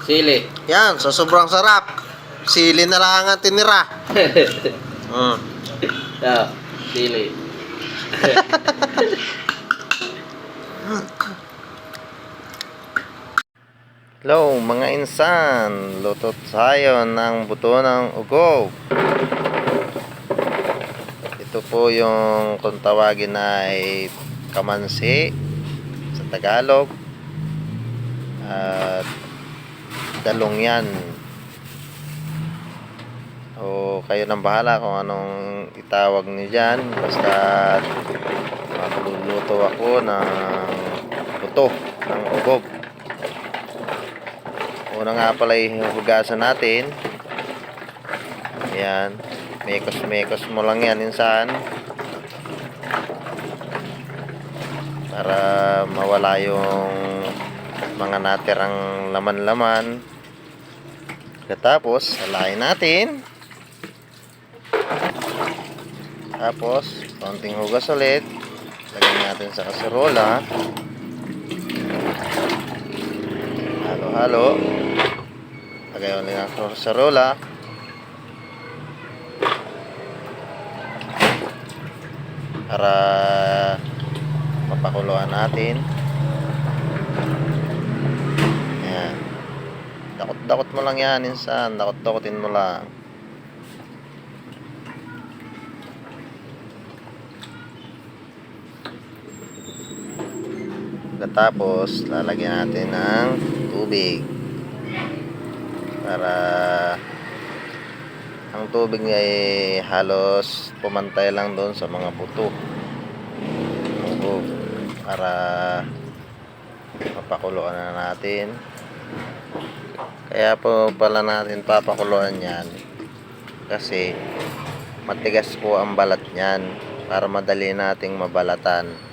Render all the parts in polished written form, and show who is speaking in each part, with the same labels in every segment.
Speaker 1: Sili.
Speaker 2: Yan, sa sobrang sarap. Sili na lang ang tinira.
Speaker 1: Sili.
Speaker 2: Hello mga insan, luto tayo ng buto ng ugog. Ito po yung kung tawagin ay kamansi sa Tagalog at dalong yan. O kayo nang bahala kung anong itawag niyo dyan, basta magluluto ako ng buto ng ugog. Una nga pala ihugasan natin. Ayan. Mekos mo lang yan insan. Para mawala yung mga natirang laman-laman. Tapos, salain natin. Tapos, konting hugas ulit. Lagyan natin sa kaserola. Halo-halo. Lagay ulit ng kaserola. Para mapakuluan natin. Ayan. Dakot-dakot mo lang yan insan. Dakot-dakotin mo lang. Tapos lalagyan natin ng tubig para ang tubig ay halos pumantay lang doon sa mga buto para mapakuluan na natin. Kaya po pala natin papakuluan yan kasi matigas po ang balat nyan para madali nating mabalatan.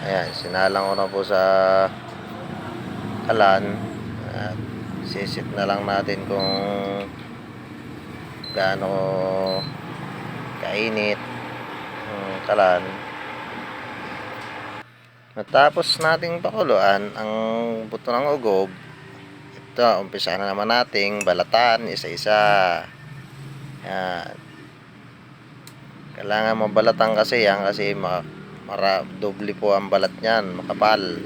Speaker 2: Ayan, sinalang ko na po sa kalan at sisit na lang natin kung gaano kainit ang kalan. Matapos nating pakuluan ang buto ng ugog, ito, umpisa na naman nating balatan isa-isa. Ayan. Kailangan mabalatan kasi yan kasi doble po ang balat niyan, makapal.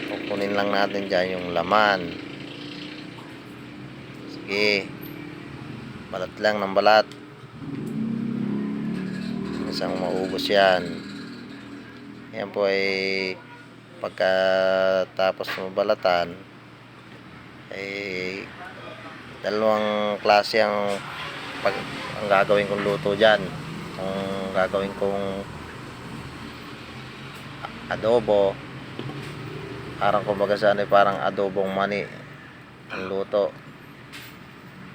Speaker 2: Kukunin lang natin dyan yung laman. Sige, balat lang ng balat. Isang maubos yan. Yan po ay pagkatapos ng balatan ay dalawang klase ang gagawin kong luto dyan. Ang gagawin kong adobo, parang kumbaga saan ay parang adobong mani ang luto.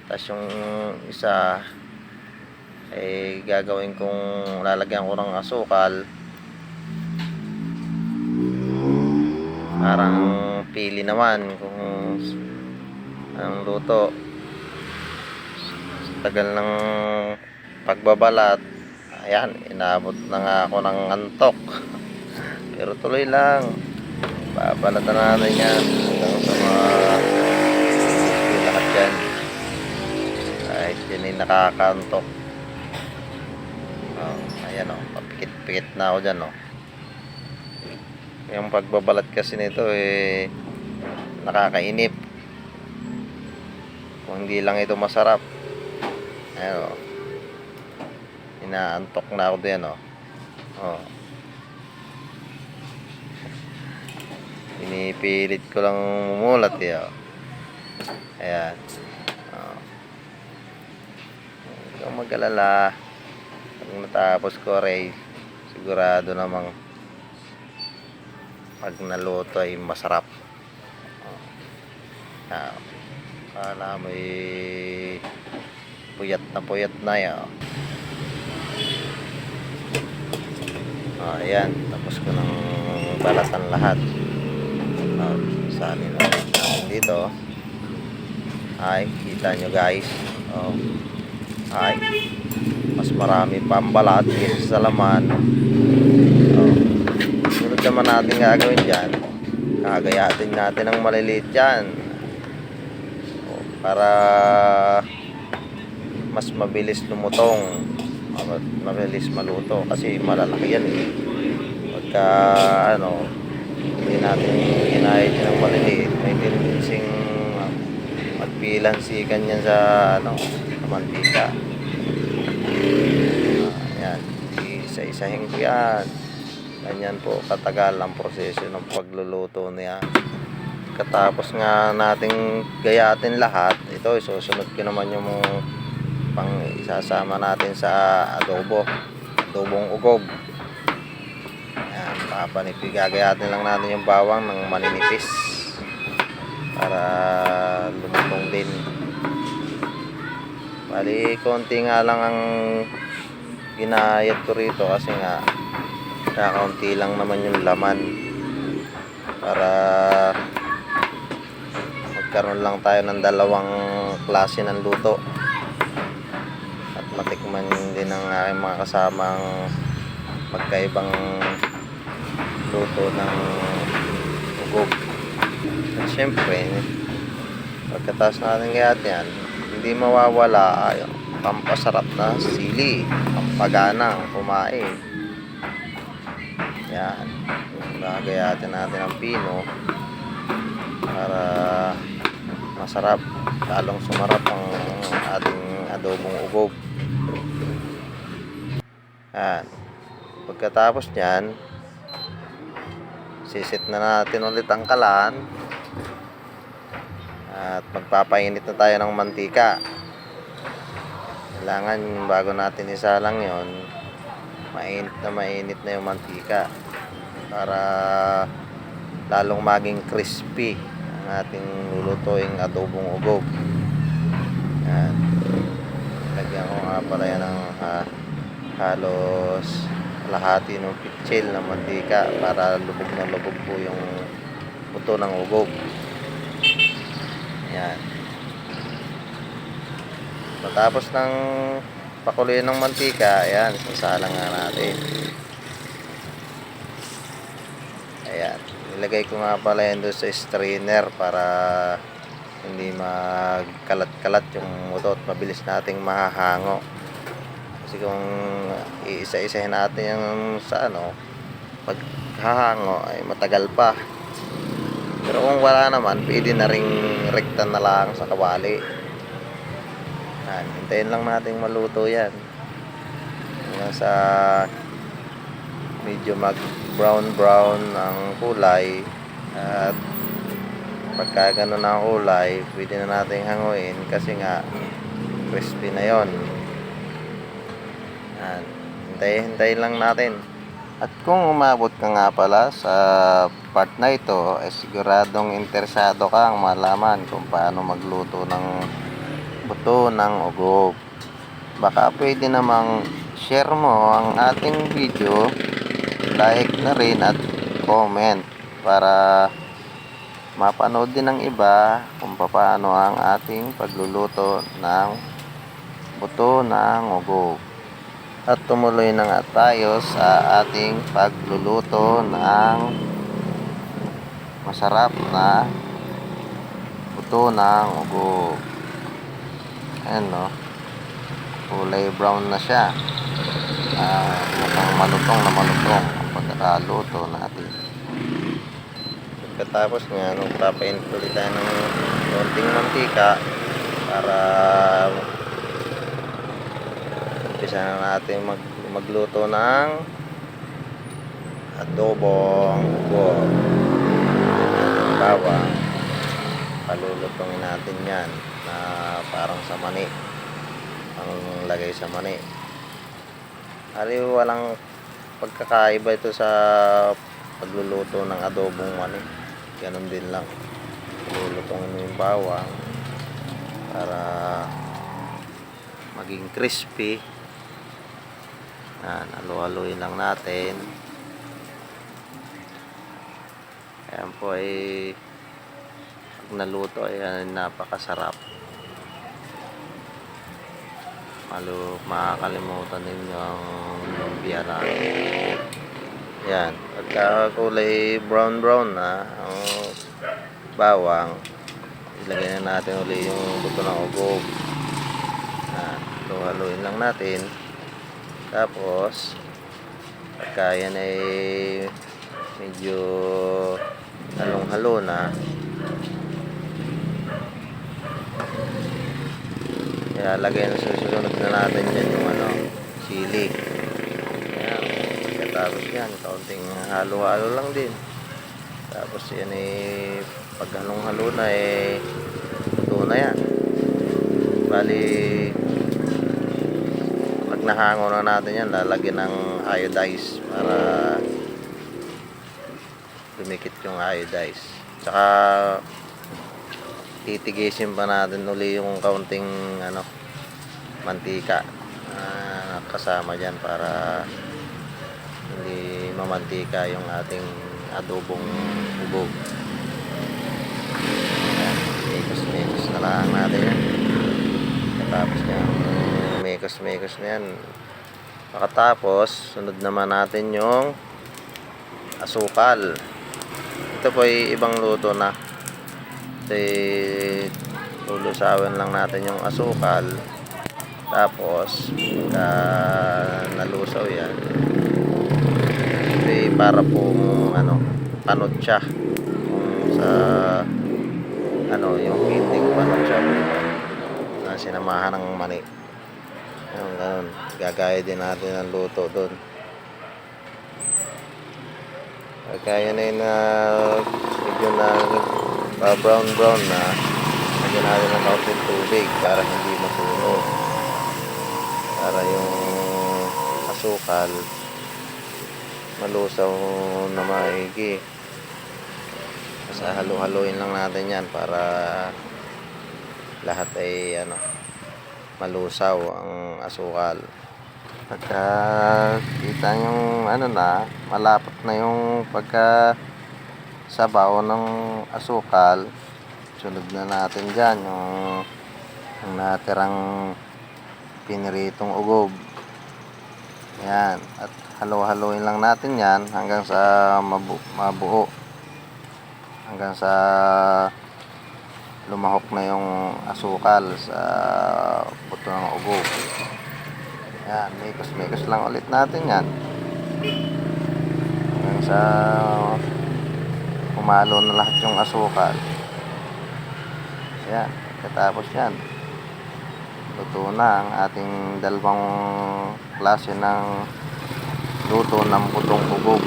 Speaker 2: Tapos yung isa ay gagawin kong lalagyan ko ng asukal, parang pili naman kung ang luto. Sa tagal ng pagbabalat, ayan, inabot na nga ako ng antok. Pero tuloy lang, babalatan natin yan hanggang sa mga lahat yan. Kahit yan ay nakakantok. Ayan o, papikit-pikit na ako dyan o. Yung pagbabalat kasi nito eh nakakainip. Kung hindi lang ito masarap. Ayan o, inaantok na ako din o. Pinipilit ko lang mumulat eh. Ayan. Huwag kang mag-alala. Pag natapos ko rin, sigurado namang pag naluto ay masarap. Kala mo puyat na yan. Ayan, tapos ko ng balatan lahat. Salin natin dito. Ay, kita nyo guys. Ay, mas marami pang balat kaysa sa laman. Sunod naman natin gagawin dyan Kagayatin natin ng maliliit yan. Para mas mabilis lumutong. Mabilis maluto. Kasi malalaki yan eh. Pagka hindi natin ginahit yan ng maliliit, may tendencying magpilansikan yan sa sa mantika. Ayan, isa-isahin ko yan. Ganyan po katagal ang proseso ng pagluluto niya. Katapos nga nating gayatin lahat, ito isusunod ko naman yung pang isasama natin sa adobong ugob. Ayan, gagayatin lang natin yung bawang ng maninipis para lumutong din. Bali konti nga lang ang ginayat ko rito kasi nga kaunti lang naman yung laman para magkaroon lang tayo ng dalawang klase ng luto at matikman din ng aking mga kasamang magkaibang luto ng ugog. At syempre pagkatapos natin gayat yan, hindi mawawala yung pampasarap na sili, pampagana kumain. Yan, gagayatin natin ang pino para masarap, lalong sumarap ang ating adobong ugog. Yan, pagkatapos nyan, sisit na natin ulit ang kalan at magpapainit na tayo ng mantika. Kailangan bago natin isalang yon, mainit na yung mantika para lalong maging crispy ang ating lulutuing adobong ugog. Yan, lagyan ko nga pala yan ng halos kalahati ng pitsil ng mantika para lubog na lubog po yung buto ng ugog. Yan, matapos ng pakuloyin ng mantika, ayan, sasalang nga natin. Ayan, nilagay ko nga pala yan doon sa strainer para hindi magkalat-kalat yung buto at mabilis nating mahahango. Kasi kung iisa-isahin natin yung sa paghahango ay matagal pa. Pero kung wala naman, pwede na ring rekta na lang sa kawali. Yan, hintayin lang natin maluto yan hanggang sa medyo mag brown ang kulay. At pagka ganun ang kulay, pwede na natin hanguin kasi nga crispy na yon. Yan, hintayin lang natin. At kung umabot ka nga pala sa part na ito, ay siguradong interesado kang malaman kung paano magluto ng buto ng ugog. Baka pwede namang share mo ang ating video, like na rin at comment para mapanood din ng iba kung paano ang ating pagluluto ng buto ng ugog. At tumuloy na nga tayo sa ating pagluluto ng masarap na buto ng ugog. Ayan kulay brown na siya. Mukhang malutong ang pagkakaluto natin. Pagkatapos nga, papainit ulit tayo ng konting mantika para umpisa na natin magluto ng adobong ugog. Bawang, palulutongin natin yan na parang sa mani, ang lagay sa mani. Walang pagkakaiba ito sa pagluluto ng adobong mani, ganun din lang. Lulutongin mo yung bawang para maging crispy. Halo-haloin lang natin. Ayan po ay pag naluto ay napakasarap. Makakalimutan ninyo ang lumpia lang. Yan. Pagka kulay brown na ang bawang, ilagay na natin uli yung buto ng ugob. Haluin lang natin. Tapos pagka yan ay medyo halong-halo na, lagay na susunod na natin dyan yung sili. Ayan. Tapos yan, kaunting halo-halo lang din. Tapos yan pag halong-halo na ito na yan. Bali, pag nahango na natin yan, lalagyan ng iodize para dumikit yung iodize. Tsaka titigisin pa natin uli yung kaunting mantika kasama dyan para hindi mamantika yung ating adobong ubog. Mekos na lang natin yan. Tapos yan, mekos na yan. Makatapos, sunod naman natin yung asukal. Ito po ay ibang luto na. Ito ay lulusawin lang natin yung asukal. Tapos nalusaw yan, ito ay para pong panot siya kung sa yung itik panot siya na sinamahan ng mani. Ganun, gagaya din natin ang luto doon. Kaya na yun medyo na brown na, lagyan natin ng kaunting tubig para hindi masunog, para yung asukal malusaw na maigi. Basta halo-haloin lang natin yan para lahat ay malusaw ang asukal. Pagka kita yung malapot na yung pagka sabaw ng asukal, sunod na natin dyan yung natirang piniritong ugob. Yan, at halo-haloin lang natin yan hanggang sa mabuo, hanggang sa lumahok na yung asukal sa buto ng ugob. Yan, mekos lang ulit natin yan hanggang sa humalo na lahat yung asukal. Yan, katapos yan, luto na ang ating dalawang klase ng luto ng butong ugob.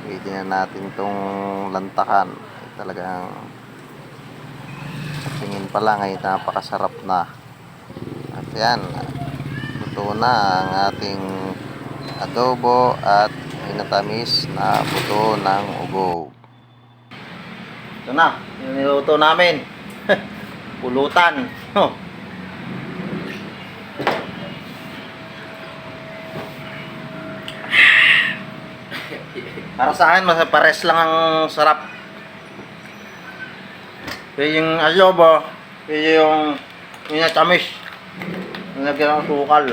Speaker 2: Pwede na natin itong lantakan. Talagang sa tingin pa lang ay napakasarap na. At yan, luto na ang ating adobo at inatamis na buto ng ugob. Ito na, yung niluto namin. Pulutan. Para sa akin, pares lang ang sarap. Kaya yung adobo, kaya yung inatamis, nilagyan ng sukal.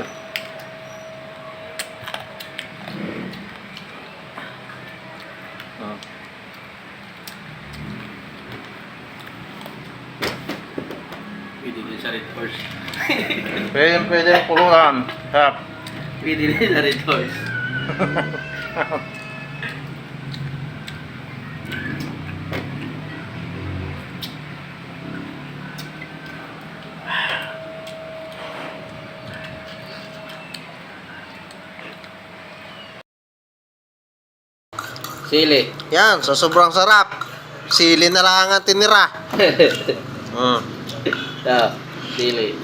Speaker 1: Pwede din sa red horse.
Speaker 2: Pwede pulutan. Sarap.
Speaker 1: Pwede din sa red horse. Sili.
Speaker 2: Yan, sa sobrang sarap, sili na lang ang tinira.
Speaker 1: Sili.